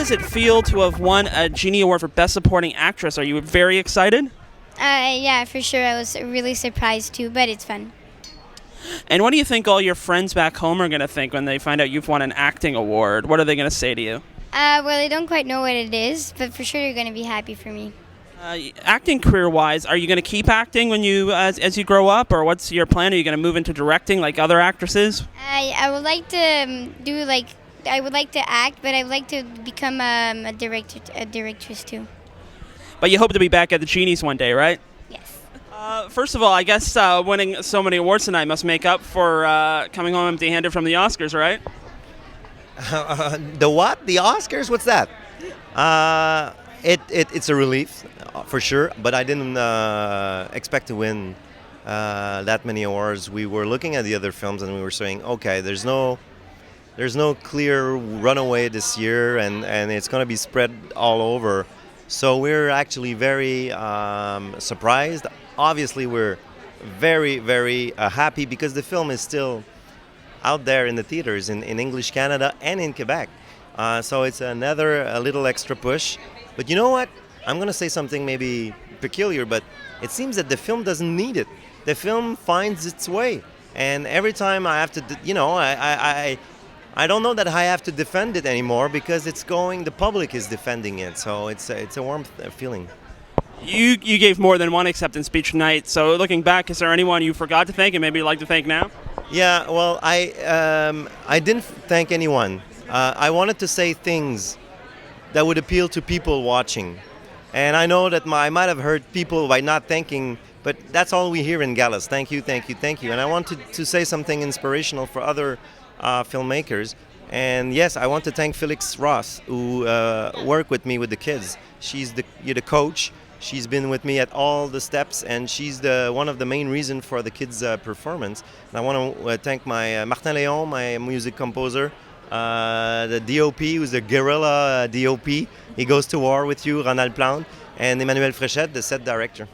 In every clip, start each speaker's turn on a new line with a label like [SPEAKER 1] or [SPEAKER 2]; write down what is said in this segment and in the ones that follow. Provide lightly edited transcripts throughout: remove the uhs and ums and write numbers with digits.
[SPEAKER 1] does it feel to have won a Genie Award for Best Supporting Actress? Are you very excited?
[SPEAKER 2] Yeah, for sure. I was really surprised too, but it's fun.
[SPEAKER 1] And what do you think all your friends back home are going to think when they find out you've won an acting award? What are they going to say to you?
[SPEAKER 2] Well, I don't quite know what it is, but for sure they're going to be happy for me.
[SPEAKER 1] Acting career-wise, are you going to keep acting when you as you grow up, or what's your plan? Are you going to move into directing like other actresses?
[SPEAKER 2] I would like to I would like to act, but I would like to become a directress too.
[SPEAKER 1] But you hope to be back at the Genies one day, right?
[SPEAKER 2] Yes.
[SPEAKER 1] First of all, I guess winning so many awards tonight must make up for coming home empty-handed from the Oscars, right?
[SPEAKER 3] The what? The Oscars? What's that? It's a relief, for sure, but I didn't expect to win that many awards. We were looking at the other films and we were saying, okay, there's no clear runaway this year, and it's going to be spread all over. So we're actually very surprised. Obviously, we're very, very happy because the film is still out there in the theaters in English Canada and in Quebec. So it's a little extra push. But you know what? I'm going to say something maybe peculiar, but it seems that the film doesn't need it. The film finds its way. And every time I have to, I don't know that I have to defend it anymore because the public is defending it. So it's a warm feeling.
[SPEAKER 1] You gave more than one acceptance speech tonight. So looking back, is there anyone you forgot to thank and maybe you'd like to thank now?
[SPEAKER 3] Yeah, well, I didn't thank anyone. I wanted to say things that would appeal to people watching. And I know that I might have hurt people by not thanking, but that's all we hear in galas. Thank you, thank you, thank you. And I wanted to say something inspirational for other filmmakers. And yes, I want to thank Felix Ross, who worked with me with the kids. She's the coach. She's been with me at all the steps, and she's one of the main reasons for the kids' performance. And I want to thank my Martin Léon, my music composer, the DOP, who's the guerrilla DOP. He goes to war with you, Ronald Plante, and Emmanuel Fréchette, the set director.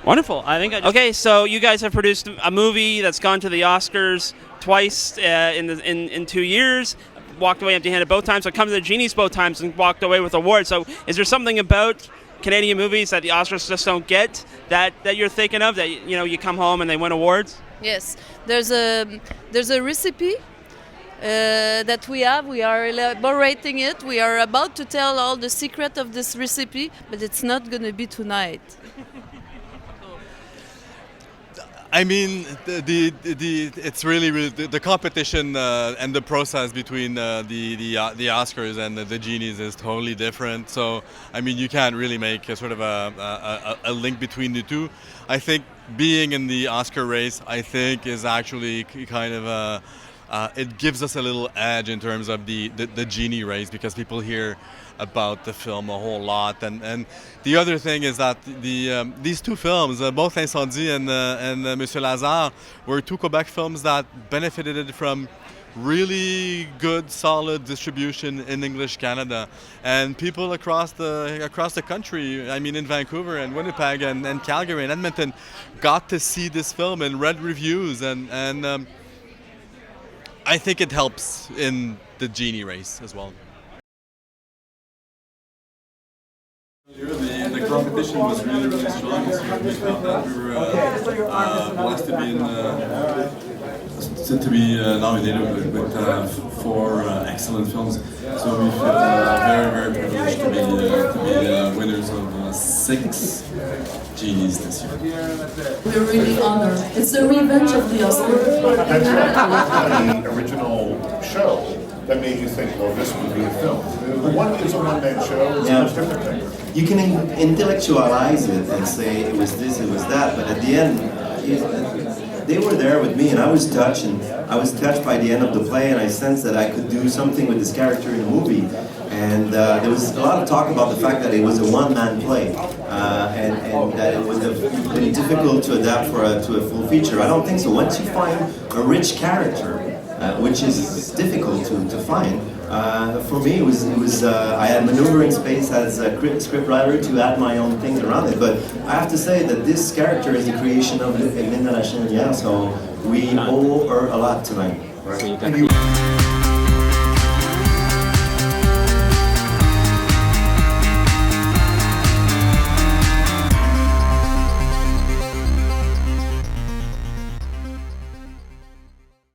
[SPEAKER 1] Wonderful. Okay, so you guys have produced a movie that's gone to the Oscars twice in 2 years. Walked away empty-handed both times. So come to the Genies both times and walked away with awards. So is there something about Canadian movies that the Oscars just don't get that you're thinking of, that you come home and they win awards?
[SPEAKER 4] Yes, there's a recipe that we have. We are elaborating it. We are about to tell all the secret of this recipe, but it's not going to be tonight.
[SPEAKER 5] I mean, it's really the competition and the process between the Oscars and the Genies is totally different. So, I mean, you can't really make a sort of a link between the two. I think being in the Oscar race, I think, is actually kind of it gives us a little edge in terms of the Genie race, because people hear about the film a whole lot, and the other thing is that these two films, both Incendie and Monsieur Lazhar, were two Quebec films that benefited from really good, solid distribution in English Canada, and people across the country, I mean in Vancouver and Winnipeg and Calgary and Edmonton, got to see this film and read reviews, and I think it helps in the Genie race as well.
[SPEAKER 6] The competition was really, really strong this year. We felt that we were blessed to be nominated with 4 excellent films. So we felt very, very privileged to be winners of 6 Genies this year.
[SPEAKER 7] We're really honored. It's the revenge of the Oscar.
[SPEAKER 8] The original show that made you think, well, this would be a film. It's a one-man show. It's a much different thing.
[SPEAKER 9] You can intellectualize it and say it was this, it was that, but at the end, they were there with me, and I was touched, by the end of the play, and I sensed that I could do something with this character in the movie. And there was a lot of talk about the fact that it was a one-man play, and that it would have been difficult to adapt to a full feature. I don't think so. Once you find a rich character, which is difficult to find, for me, it was I had maneuvering space as a scriptwriter to add my own things around it. But I have to say that this character is the creation of Linda Lachenelière, so we owe her a lot tonight.
[SPEAKER 8] Right.